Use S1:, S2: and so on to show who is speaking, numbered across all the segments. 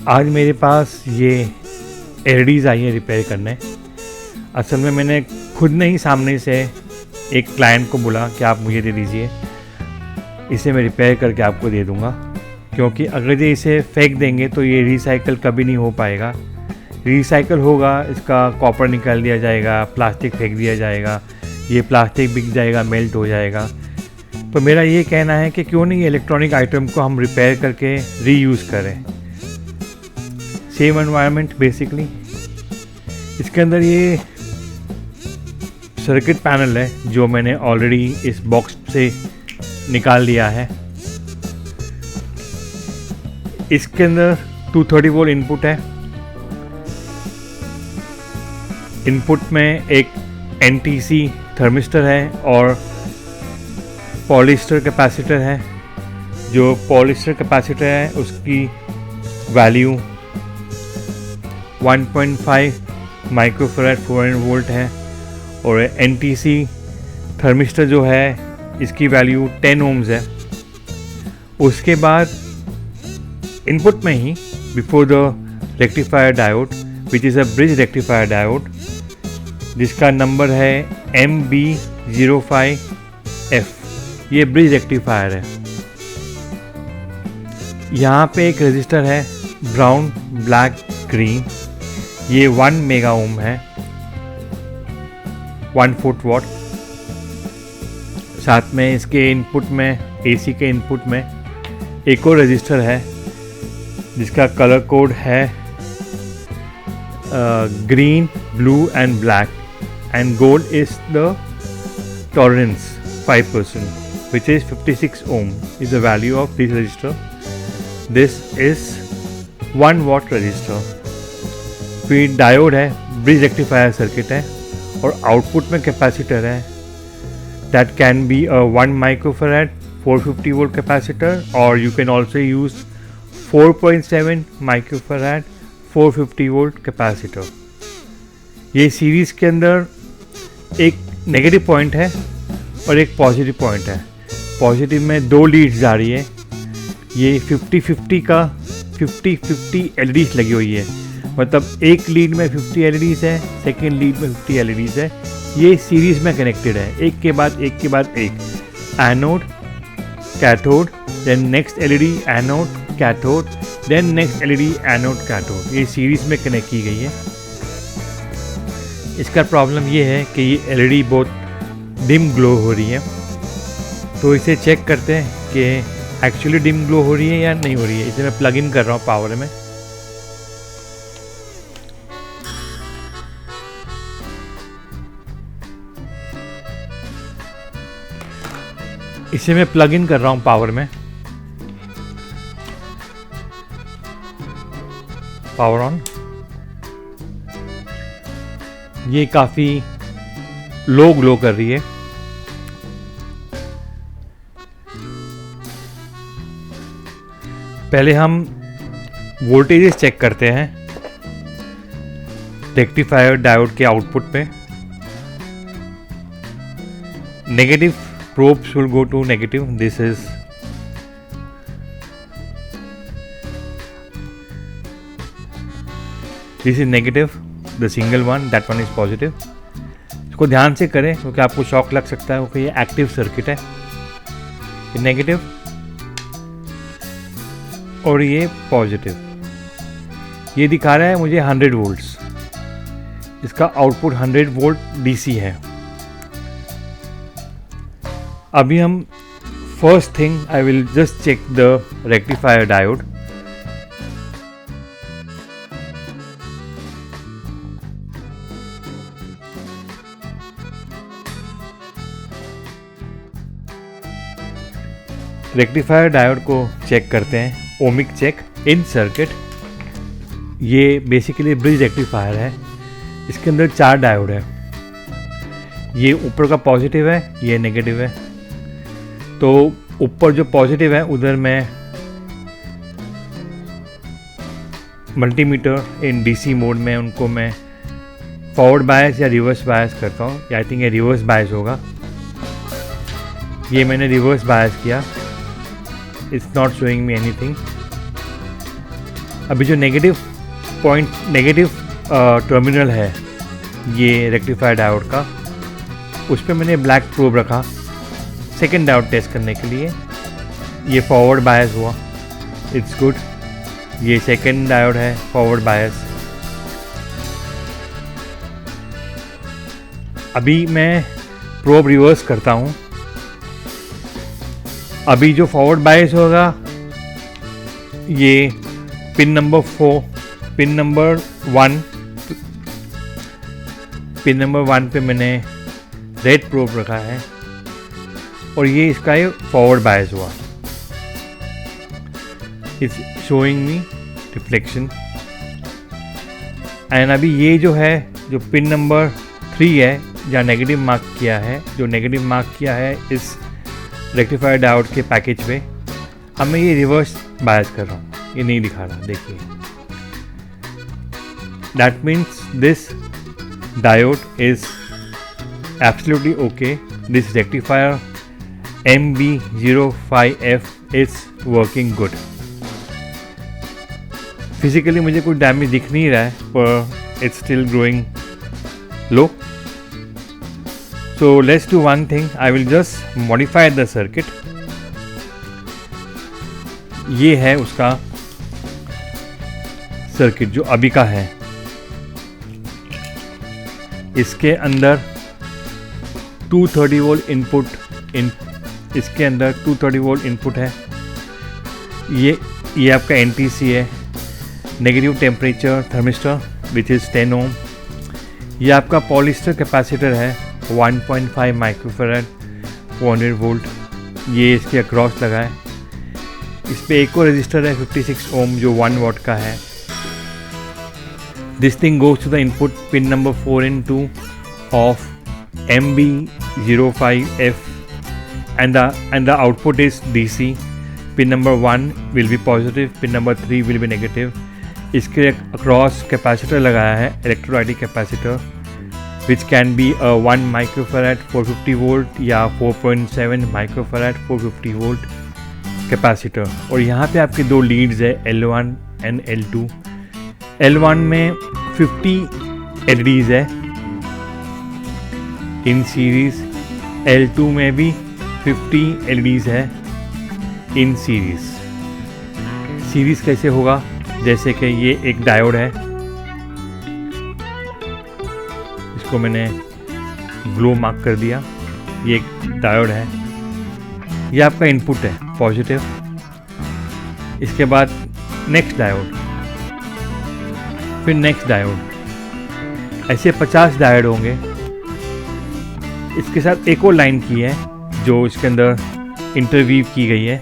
S1: आज मेरे पास ये एलईडीज़ आई है रिपेयर करने। असल में मैंने खुद नहीं सामने से एक क्लाइंट को बोला कि आप मुझे दे दीजिए, इसे मैं रिपेयर करके आपको दे दूँगा, क्योंकि अगर ये इसे फेंक देंगे तो ये रिसाइकल कभी नहीं हो पाएगा। रिसाइकल होगा, इसका कॉपर निकाल दिया जाएगा, प्लास्टिक फेंक दिया जाएगा, ये प्लास्टिक बिक जाएगा, मेल्ट हो जाएगा। तो मेरा ये कहना है कि क्यों नहीं इलेक्ट्रॉनिक आइटम को हम रिपेयर करके रीयूज़ करें, सेम एनवायरनमेंट बेसिकली। इसके अंदर ये सर्किट पैनल है जो मैंने ऑलरेडी इस बॉक्स से निकाल लिया है। इसके अंदर 230 वोल्ट इनपुट है। इनपुट में एक NTC थर्मिस्टर है और पॉलिस्टर कैपेसिटर है। जो पॉलिस्टर कैपेसिटर है उसकी वैल्यू 1.5 माइक्रोफैराड 400 वोल्ट है और NTC थर्मिस्टर जो है इसकी वैल्यू 10 ओम्स है। उसके बाद इनपुट में ही before the rectifier diode which is a bridge rectifier diode, जिसका नंबर है MB05F, ये ब्रिज रेक्टिफायर है। यहाँ पे एक रजिस्टर है ब्राउन ब्लैक ग्रीन, ये 1 मेगा ओम है, 1/4 वॉट। साथ में इसके इनपुट में, AC के इनपुट में एक और रजिस्टर है जिसका कलर कोड है green, blue and black, and gold is the tolerance 5%, which is 56 ohm is the value of this resistor. This is 1 watt resistor. फिर डायोड है, ब्रिज रेक्टिफायर सर्किट है और आउटपुट में कैपेसिटर है। That can be a 1 microfarad 450 volt capacitor, or you can also use 4.7 microfarad 450 volt capacitor. ये series के अंदर एक नेगेटिव पॉइंट है और एक पॉजिटिव पॉइंट है। पॉजिटिव में 2 लीड्स जा रही है। ये 50-50 का 50-50 LEDs लगी हुई है, मतलब एक लीड में 50 LEDs है, सेकेंड लीड में 50 LEDs है। ये सीरीज़ में कनेक्टेड है, एक के बाद एक के बाद एक, anode cathode, then next LED anode cathode, then next LED anode cathode. ये सीरीज़ में कनेक्ट की गई है। इसका प्रॉब्लम ये है कि ये LED बहुत डिम ग्लो हो रही है, तो इसे चेक करते हैं कि एक्चुअली डिम ग्लो हो रही है या नहीं हो रही है। इसे मैं प्लग इन कर रहा हूँ पावर में। इसे मैं प्लग इन कर रहा हूँ पावर में। Power on. ये काफ़ी लो ग्लो कर रही है। पहले हम वोल्टेजेस चेक करते हैं रेक्टिफायर डायोड के आउटपुट पे। Negative probes will go to negative. This is negative, the single one, that one is positive. इसको ध्यान से करें क्योंकि आपको शॉक लग सकता है, क्योंकि ये एक्टिव सर्किट है। ये नेगेटिव और ये पॉजिटिव। ये दिखा रहा है मुझे 100 वोल्ट्स। इसका आउटपुट 100 वोल्ट DC है। अभी हम first thing I will just check the rectifier diode. Rectifier diode को चेक करते हैं, ओमिक चेक इन सर्किट। ये बेसिकली ब्रिज रेक्टिफायर है। इसके अंदर 4 डायोड है। ये ऊपर का पॉजिटिव है, ये नेगेटिव है। तो ऊपर जो पॉजिटिव है उधर मैं मल्टीमीटर इन DC मोड में उनको मैं फॉरवर्ड बायस या रिवर्स बायस करता हूँ। आई थिंक ये रिवर्स बायस होगा। ये मैंने रिवर्स बायस किया, it's not showing me anything. अभी जो नेगेटिव टर्मिनल है ये रेक्टिफायर डायोड का, उस पर मैंने ब्लैक प्रोब रखा सेकेंड डायोड टेस्ट करने के लिए। ये फॉरवर्ड बायस हुआ, इट्स गुड। ये सेकेंड डायोड है फॉरवर्ड बायस। अभी मैं प्रोब रिवर्स करता हूँ। अभी जो फॉरवर्ड बायस होगा ये पिन नंबर 4, पिन नंबर 1 पे मैंने रेड प्रोब रखा है और ये इसका ये फॉरवर्ड बायस हुआ। It's showing me reflection. And अभी ये जो है, जो पिन नंबर 3 है जहाँ नेगेटिव मार्क किया है, जो नेगेटिव मार्क किया है इस रेक्टिफायर डायोड के पैकेज पे, अब मैं ये रिवर्स बायस कर रहा हूँ, ये नहीं दिखा रहा, देखिए। That means this diode is absolutely okay. This rectifier MB05F is working good. Physically मुझे कोई डैमेज दिख नहीं रहा है, पर it's still growing low. So let's do one thing. I will just modify the circuit. ये है उसका सर्किट जो अभी का है। इसके अंदर 230 वोल्ट इनपुट, इसके अंदर 230 वोल्ट इनपुट है। ये आपका NTC है, negative temperature thermistor, which is 10 ओम। ये आपका पॉलिस्टर कैपेसिटर है 1.5 माइक्रोफैराड 400 वोल्ट, ये इसके अक्रॉस लगा है। इस पे एक और रजिस्टर है 56 ओम जो 1 वॉट का है। This thing goes to the input pin number 4 and 2 of MB05F and the output is DC. Pin number 1 will be positive, pin number 3 will be negative. इसके अक्रॉस कैपेसिटर लगाया है, electrolytic capacitor, which can be a 1 microfarad 450 volt या 4.7 microfarad 450 volt capacitor. और यहाँ पे आपके दो Leeds है L1 and L2। L1 में 50 LEDs है इन सीरीज, L2 में भी 50 LEDs है इन सीरीज। सीरीज कैसे होगा, जैसे कि ये एक डायोड है, इसको मैंने ग्लो मार्क कर दिया, ये एक डायोड है, ये आपका इनपुट है पॉजिटिव। इसके बाद नेक्स्ट डायोड, फिर नेक्स्ट डायोड, ऐसे 50 डायोड होंगे। इसके साथ एक और लाइन की है जो इसके अंदर इंटरवीव की गई है।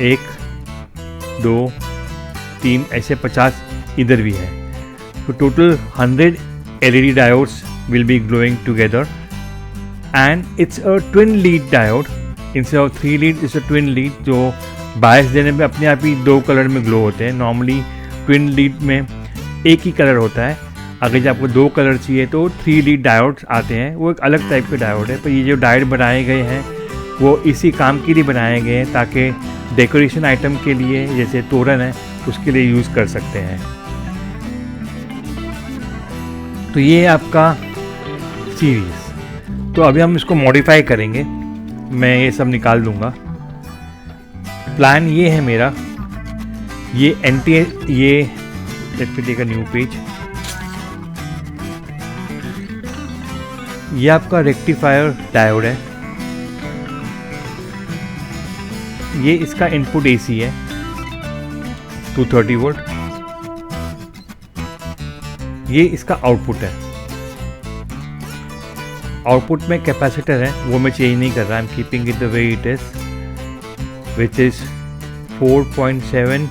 S1: 1 2 3 ऐसे 50 इधर भी है। So total 100 LED diodes will be glowing together, and it's a twin lead diode instead of 3 lead. It's a twin lead जो बायस देने पे अपने आप ही 2 कलर में ग्लो होते हैं। नॉर्मली ट्विन लीड में एक ही कलर होता है, अगर जब आपको 2 कलर चाहिए तो 3 लीड डायोड्स आते हैं, वो एक अलग टाइप के डायोड है। पर ये जो डायोड बनाए गए हैं वो इसी काम के लिए बनाए गए हैं ताकि डेकोरेशन आइटम के लिए, जैसे तोरण है, उसके लिए यूज़ कर सकते हैं। तो ये आपका सीरीज। तो अभी हम इसको मॉडिफाई करेंगे, मैं ये सब निकाल दूंगा। प्लान ये है मेरा, ये let me take a new page. ये आपका रेक्टिफायर डायोड है, ये इसका इनपुट AC है 230 वोल्ट, ये इसका आउटपुट है। आउटपुट में कैपेसिटर है, वो मैं चेंज नहीं कर रहा, I am keeping it the way it is, which is 4.7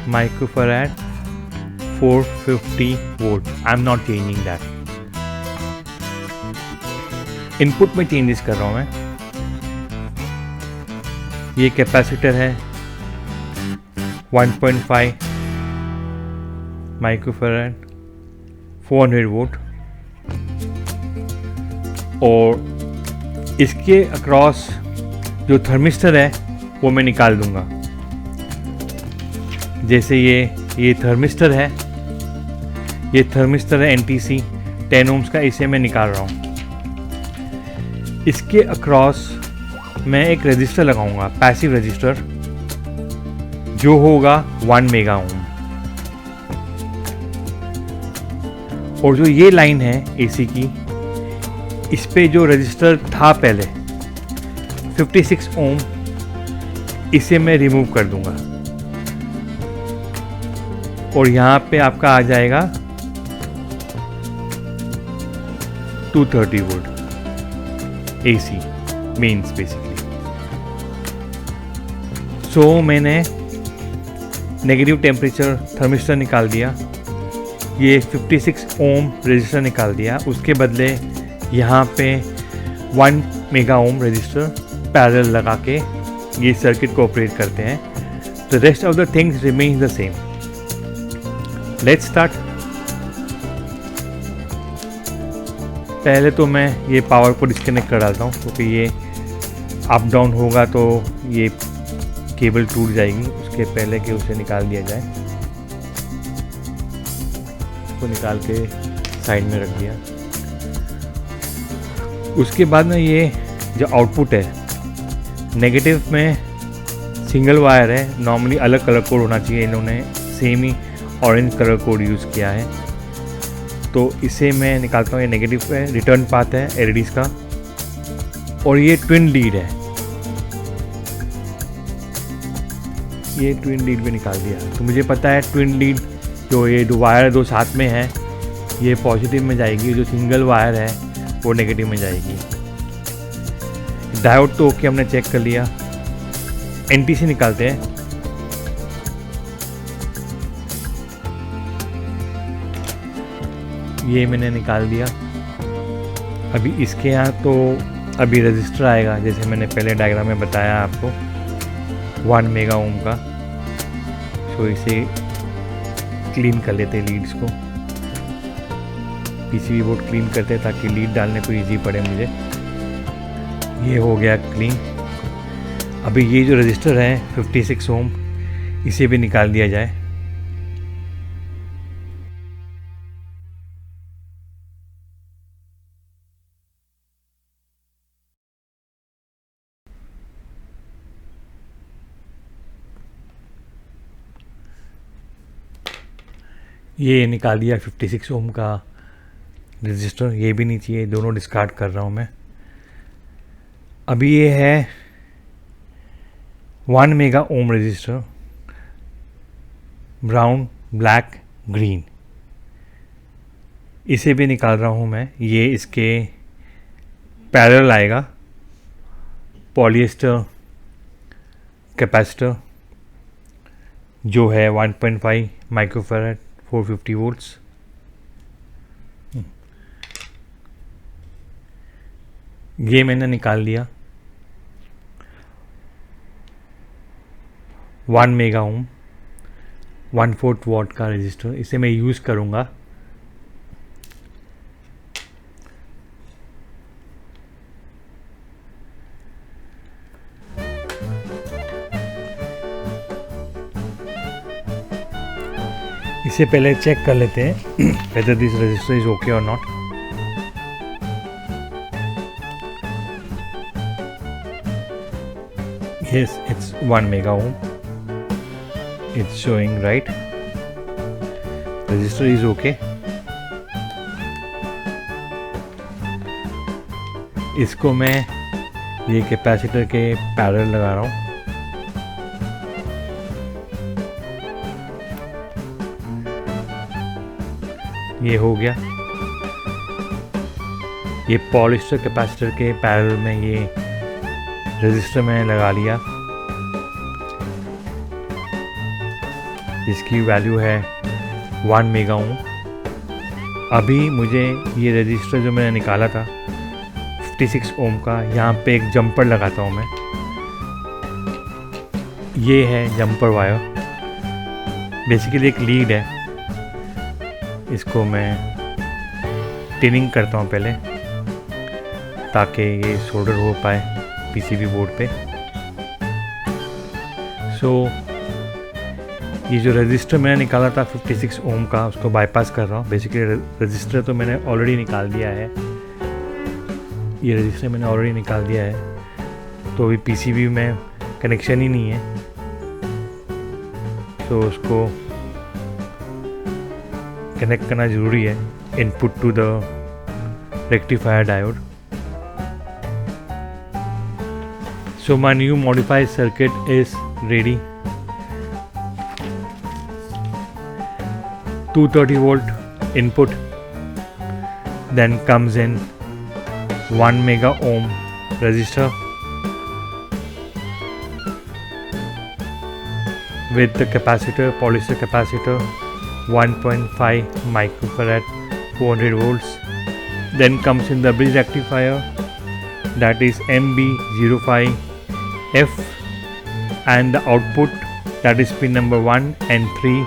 S1: microfarad 450 volt. I am not changing that. Input में चेंजेस कर रहा हूं मैं। ये कैपेसिटर है 1.5 माइक्रोफैराड 400 वोल्ट, और इसके अक्रॉस जो थर्मिस्टर है वो मैं निकाल दूंगा। जैसे ये थर्मिस्टर है, ये थर्मिस्टर है NTC 10 ohms का, इसे मैं निकाल रहा हूँ। इसके अक्रॉस मैं एक रजिस्टर लगाऊंगा, पैसिव रजिस्टर, जो होगा 1 मेगा ओम। और जो ये लाइन है AC की, इस पे जो रजिस्टर था पहले 56 ओम, इसे मैं रिमूव कर दूंगा और यहाँ पे आपका आ जाएगा 230 वोल्ट AC मेन्स बेसिकली। सो मैंने नेगेटिव टेम्परेचर थर्मिस्टर निकाल दिया, ये 56 ओम रजिस्टर निकाल दिया, उसके बदले यहाँ पे 1 मेगा ओम रजिस्टर पैरेलल लगा के ये सर्किट को ऑपरेट करते हैं। The rest of the things remain the same. Let's start. पहले तो मैं ये पावर को डिस्कनेक्ट कर डालता हूँ, क्योंकि ये अप डाउन होगा तो ये केबल टूट जाएगी। उसके पहले कि उसे निकाल दिया जाए, उसको निकाल के साइड में रख दिया। उसके बाद में ये जो आउटपुट है, नेगेटिव में सिंगल वायर है, नॉर्मली अलग कलर कोड होना चाहिए, इन्होंने सेम ही ऑरेंज कलर कोड यूज़ किया है। तो इसे मैं निकालता हूँ। ये नेगेटिव है, रिटर्न पाथ है LEDs का, और ये ट्विन लीड है, ये ट्विन लीड भी निकाल दिया। तो मुझे पता है ट्विन लीड जो ये दो वायर दो साथ में है, ये पॉजिटिव में जाएगी, जो सिंगल वायर है वो नेगेटिव में जाएगी। डायोड तो ओके, हमने चेक कर लिया। NTC निकालते हैं। ये मैंने निकाल दिया। अभी इसके यहाँ तो अभी रजिस्टर आएगा, जैसे मैंने पहले डायग्राम में बताया आपको, 1 मेगा ओम का। तो इसे क्लीन कर लेते हैं लीड्स को, PCB बोर्ड क्लीन करते हैं ताकि लीड डालने को इजी पड़े मुझे। ये हो गया क्लीन। अभी ये जो रजिस्टर है 56 ओम, इसे भी निकाल दिया जाए। ये निकाल दिया 56 ओम का रजिस्टर, ये भी नहीं चाहिए, दोनों डिस्कार्ड कर रहा हूँ मैं। अभी ये है 1 mega ohm resistor, brown, black, green, इसे भी निकाल रहा हूँ मैं। ये इसके पैरेलल आएगा। पॉलिएस्टर कैपेसिटर जो है 1.5 माइक्रोफैरड, 450 वोल्ट्स। ये मैंने निकाल लिया। 1 मेगा ओम 1/4 वॉट का रजिस्टर, इसे मैं यूज़ करूँगा। इसे पहले चेक कर लेते हैं whether this resistor is okay or not. Yes, it's 1 mega ohm. It's showing right. Resistor is okay. इसको मैं ये कैपेसिटर के पैरेलल लगा रहा हूँ। ये हो गया। ये पॉलिएस्टर कैपेसिटर के पैरेलल में ये रजिस्टर मैंने लगा लिया। इसकी वैल्यू है 1 मेगा ओम। अभी मुझे ये रजिस्टर जो मैंने निकाला था 56 ओम का, यहाँ पे एक जंपर लगाता हूँ मैं। ये है जंपर वायर, बेसिकली एक लीड है। इसको मैं टिनिंग करता हूँ पहले ताकि ये सोल्डर हो पाए पीसीबी बोर्ड पे। सो ये जो रजिस्टर मैंने निकाला था 56 ओम का, उसको बाईपास कर रहा हूँ। बेसिकली रजिस्टर तो मैंने ऑलरेडी निकाल दिया है, ये रजिस्टर मैंने ऑलरेडी निकाल दिया है, तो अभी पीसीबी में कनेक्शन ही नहीं है, तो उसको कनेक्ट करना ज़रूरी है। Input to the rectifier diode. So my new modified circuit is ready. 230 volt input, then comes in 1 mega ohm resistor with the capacitor, polyester capacitor, 1.5 microfarad, 400 volts. Then comes in the bridge rectifier, that is MB05F, and the output, that is pin number 1 and 3,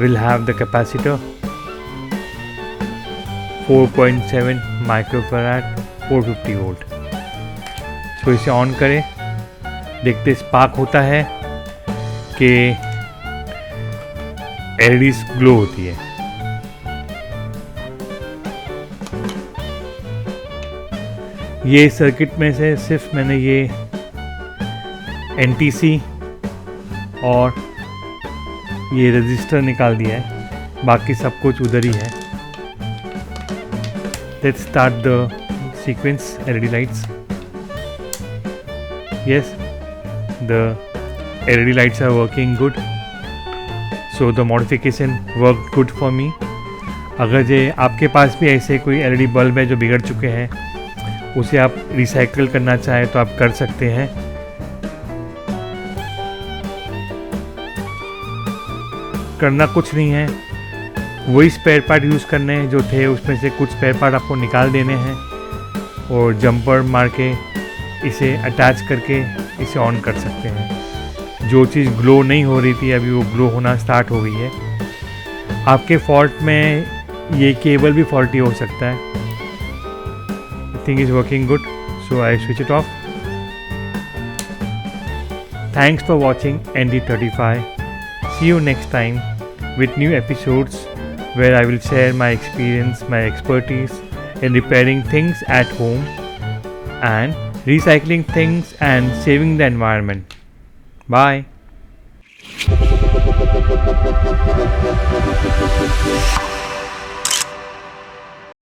S1: will have the capacitor 4.7 microfarad, 450 volt. So इसे on करें, देखते spark होता है कि LEDs glow होती है। ये circuit में से सिर्फ मैंने ये NTC और ये रजिस्टर निकाल दिया है, बाकी सब कुछ उधर ही है। Let's start the sequence LED lights. Yes, the LED lights are working good, so the modification worked good for me. अगर ये आपके पास भी ऐसे कोई LED बल्ब है जो बिगड़ चुके हैं, उसे आप रिसाइकल करना चाहें तो आप कर सकते हैं। करना कुछ नहीं है, वही स्पेयर पार्ट यूज़ करने हैं जो थे, उसमें से कुछ स्पेयर पार्ट आपको निकाल देने हैं और जंपर मार के इसे अटैच करके इसे ऑन कर सकते हैं। जो चीज़ ग्लो नहीं हो रही थी अभी वो ग्लो होना स्टार्ट हो गई है। आपके फॉल्ट में ये केबल भी फॉल्टी हो सकता है। Thing is working good, so I switch it off. Thanks for watching ND35. See you next time with new episodes where I will share my experience, my expertise in repairing things at home and recycling things and saving the environment. Bye.